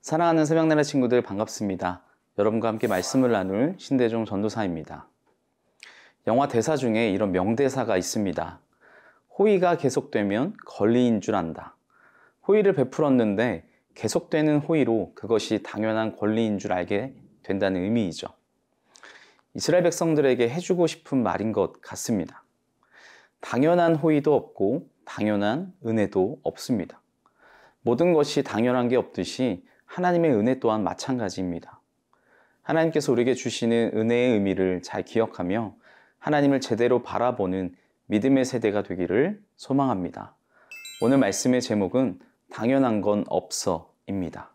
사랑하는 새벽나라 친구들 반갑습니다. 여러분과 함께 말씀을 나눌 신대종 전도사입니다. 영화 대사 중에 이런 명대사가 있습니다. 호의가 계속되면 권리인 줄 안다. 호의를 베풀었는데 계속되는 호의로 그것이 당연한 권리인 줄 알게 된다는 의미이죠. 이스라엘 백성들에게 해주고 싶은 말인 것 같습니다. 당연한 호의도 없고 당연한 은혜도 없습니다. 모든 것이 당연한 게 없듯이 하나님의 은혜 또한 마찬가지입니다. 하나님께서 우리에게 주시는 은혜의 의미를 잘 기억하며 하나님을 제대로 바라보는 믿음의 세대가 되기를 소망합니다. 오늘 말씀의 제목은 당연한 건 없어입니다.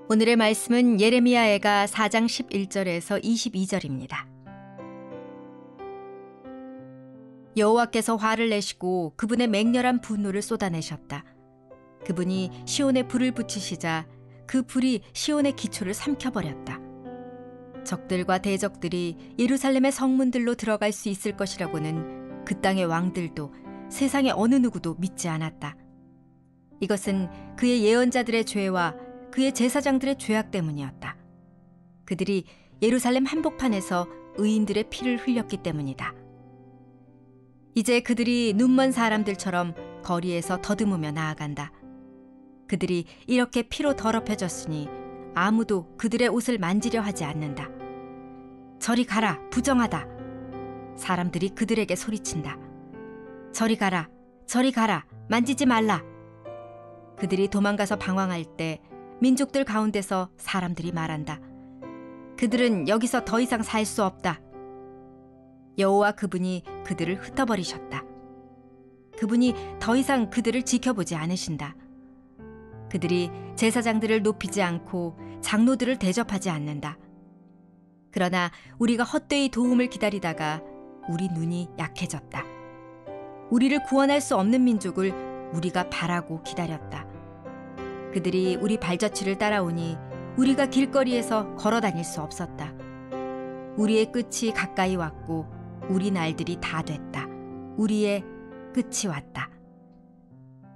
오늘의 말씀은 예레미야애가 4장 11절에서 22절입니다. 여호와께서 화를 내시고 그분의 맹렬한 분노를 쏟아내셨다. 그분이 시온에 불을 붙이시자 그 불이 시온의 기초를 삼켜버렸다. 적들과 대적들이 예루살렘의 성문들로 들어갈 수 있을 것이라고는 그 땅의 왕들도 세상의 어느 누구도 믿지 않았다. 이것은 그의 예언자들의 죄와 그의 제사장들의 죄악 때문이었다. 그들이 예루살렘 한복판에서 의인들의 피를 흘렸기 때문이다. 이제 그들이 눈먼 사람들처럼 거리에서 더듬으며 나아간다. 그들이 이렇게 피로 더럽혀졌으니 아무도 그들의 옷을 만지려 하지 않는다. 저리 가라, 부정하다. 사람들이 그들에게 소리친다. 저리 가라, 저리 가라, 만지지 말라. 그들이 도망가서 방황할 때 민족들 가운데서 사람들이 말한다. 그들은 여기서 더 이상 살 수 없다. 여호와 그분이 그들을 흩어버리셨다. 그분이 더 이상 그들을 지켜보지 않으신다. 그들이 제사장들을 높이지 않고 장로들을 대접하지 않는다. 그러나 우리가 헛되이 도움을 기다리다가 우리 눈이 약해졌다. 우리를 구원할 수 없는 민족을 우리가 바라고 기다렸다. 그들이 우리 발자취를 따라오니 우리가 길거리에서 걸어 다닐 수 없었다. 우리의 끝이 가까이 왔고 우리 날들이 다 됐다. 우리의 끝이 왔다.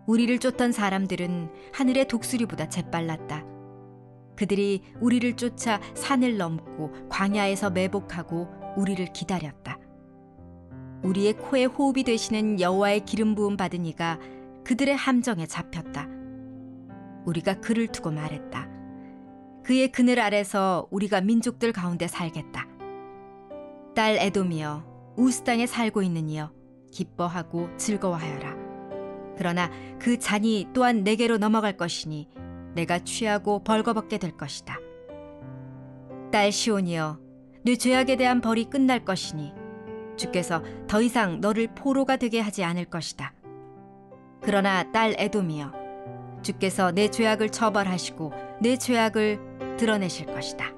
우리를 쫓던 사람들은 하늘의 독수리보다 재빨랐다. 그들이 우리를 쫓아 산을 넘고 광야에서 매복하고 우리를 기다렸다. 우리의 코에 호흡이 되시는 여호와의 기름 부음 받은 이가 그들의 함정에 잡혔다. 우리가 그를 두고 말했다. 그의 그늘 아래서 우리가 민족들 가운데 살겠다. 딸 에돔이여, 우스 땅에 살고 있는 이여, 기뻐하고 즐거워하여라. 그러나 그 잔이 또한 내게로 넘어갈 것이니 내가 취하고 벌거벗게 될 것이다. 딸 시온이여, 네 죄악에 대한 벌이 끝날 것이니 주께서 더 이상 너를 포로가 되게 하지 않을 것이다. 그러나 딸 에돔이여, 주께서 내 죄악을 처벌하시고 내 죄악을 드러내실 것이다.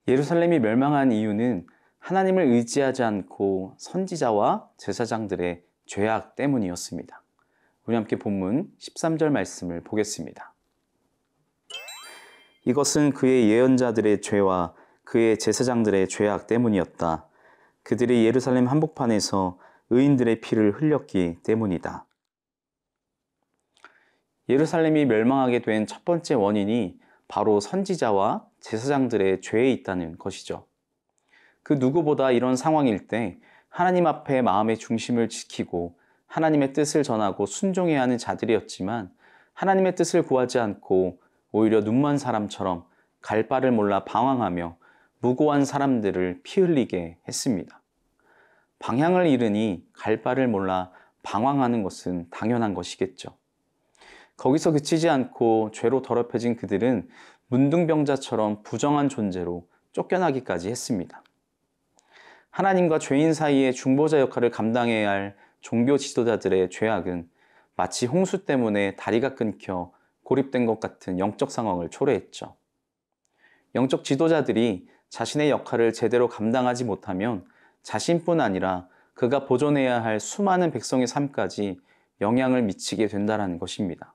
예루살렘이 멸망한 이유는 하나님을 의지하지 않고 선지자와 제사장들의 죄악 때문이었습니다. 우리 함께 본문 13절 말씀을 보겠습니다. 이것은 그의 예언자들의 죄와 그의 제사장들의 죄악 때문이었다. 그들이 예루살렘 한복판에서 의인들의 피를 흘렸기 때문이다. 예루살렘이 멸망하게 된 첫 번째 원인이 바로 선지자와 제사장들의 죄에 있다는 것이죠. 그 누구보다 이런 상황일 때 하나님 앞에 마음의 중심을 지키고 하나님의 뜻을 전하고 순종해야 하는 자들이었지만 하나님의 뜻을 구하지 않고 오히려 눈먼 사람처럼 갈 바를 몰라 방황하며 무고한 사람들을 피 흘리게 했습니다. 방향을 잃으니 갈 바를 몰라 방황하는 것은 당연한 것이겠죠. 거기서 그치지 않고 죄로 더럽혀진 그들은 문둥병자처럼 부정한 존재로 쫓겨나기까지 했습니다. 하나님과 죄인 사이의 중보자 역할을 감당해야 할 종교 지도자들의 죄악은 마치 홍수 때문에 다리가 끊겨 고립된 것 같은 영적 상황을 초래했죠. 영적 지도자들이 자신의 역할을 제대로 감당하지 못하면 자신뿐 아니라 그가 보존해야 할 수많은 백성의 삶까지 영향을 미치게 된다는 것입니다.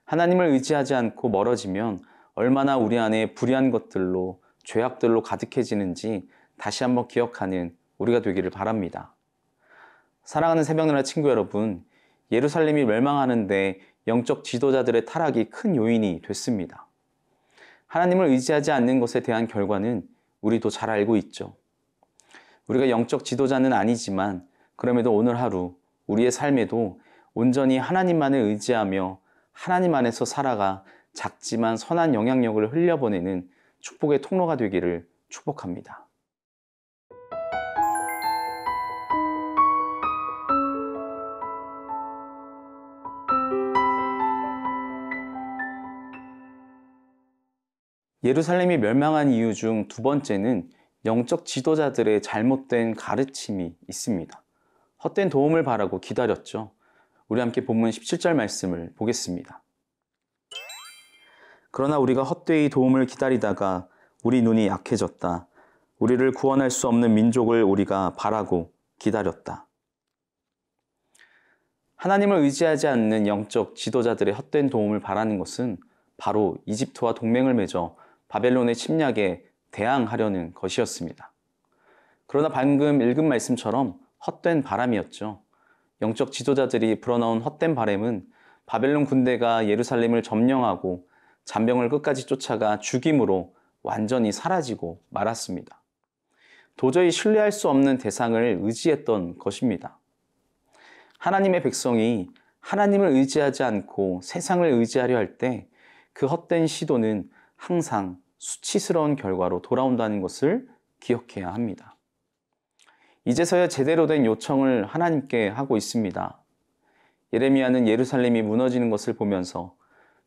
하나님을 의지하지 않고 멀어지면 얼마나 우리 안에 불의한 것들로 죄악들로 가득해지는지 다시 한번 기억하는 우리가 되기를 바랍니다. 사랑하는 새벽나라 친구 여러분, 예루살렘이 멸망하는데 영적 지도자들의 타락이 큰 요인이 됐습니다. 하나님을 의지하지 않는 것에 대한 결과는 우리도 잘 알고 있죠. 우리가 영적 지도자는 아니지만 그럼에도 오늘 하루 우리의 삶에도 온전히 하나님만을 의지하며 하나님 안에서 살아가 작지만 선한 영향력을 흘려보내는 축복의 통로가 되기를 축복합니다. 예루살렘이 멸망한 이유 중 두 번째는 영적 지도자들의 잘못된 가르침이 있습니다. 헛된 도움을 바라고 기다렸죠. 우리 함께 본문 17절 말씀을 보겠습니다. 그러나 우리가 헛되이 도움을 기다리다가 우리 눈이 약해졌다. 우리를 구원할 수 없는 민족을 우리가 바라고 기다렸다. 하나님을 의지하지 않는 영적 지도자들의 헛된 도움을 바라는 것은 바로 이집트와 동맹을 맺어 바벨론의 침략에 대항하려는 것이었습니다. 그러나 방금 읽은 말씀처럼 헛된 바람이었죠. 영적 지도자들이 불어넣은 헛된 바람은 바벨론 군대가 예루살렘을 점령하고 잔병을 끝까지 쫓아가 죽임으로 완전히 사라지고 말았습니다. 도저히 신뢰할 수 없는 대상을 의지했던 것입니다. 하나님의 백성이 하나님을 의지하지 않고 세상을 의지하려 할 때 그 헛된 시도는 항상 수치스러운 결과로 돌아온다는 것을 기억해야 합니다. 이제서야 제대로 된 요청을 하나님께 하고 있습니다. 예레미야는 예루살렘이 무너지는 것을 보면서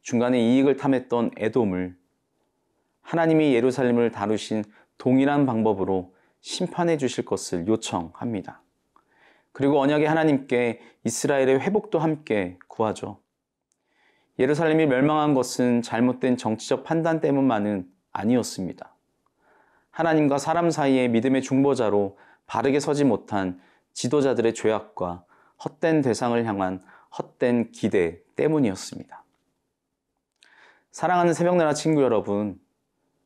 중간에 이익을 탐했던 에돔을 하나님이 예루살렘을 다루신 동일한 방법으로 심판해 주실 것을 요청합니다. 그리고 언약의 하나님께 이스라엘의 회복도 함께 구하죠. 예루살렘이 멸망한 것은 잘못된 정치적 판단 때문만은 아니었습니다. 하나님과 사람 사이의 믿음의 중보자로 바르게 서지 못한 지도자들의 죄악과 헛된 대상을 향한 헛된 기대 때문이었습니다. 사랑하는 새벽나라 친구 여러분,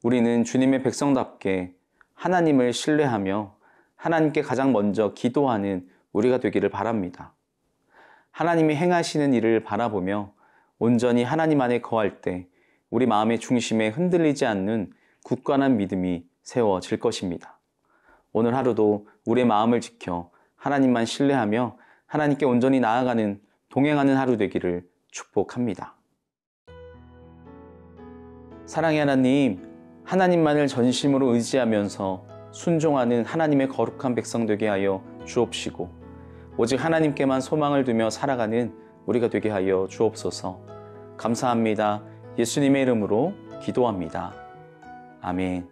우리는 주님의 백성답게 하나님을 신뢰하며 하나님께 가장 먼저 기도하는 우리가 되기를 바랍니다. 하나님이 행하시는 일을 바라보며 온전히 하나님 안에 거할 때 우리 마음의 중심에 흔들리지 않는 굳건한 믿음이 세워질 것입니다. 오늘 하루도 우리의 마음을 지켜 하나님만 신뢰하며 하나님께 온전히 나아가는 동행하는 하루 되기를 축복합니다. 사랑의 하나님, 하나님만을 전심으로 의지하면서 순종하는 하나님의 거룩한 백성 되게 하여 주옵시고 오직 하나님께만 소망을 두며 살아가는 우리가 되게 하여 주옵소서. 감사합니다. 예수님의 이름으로 기도합니다. 아멘.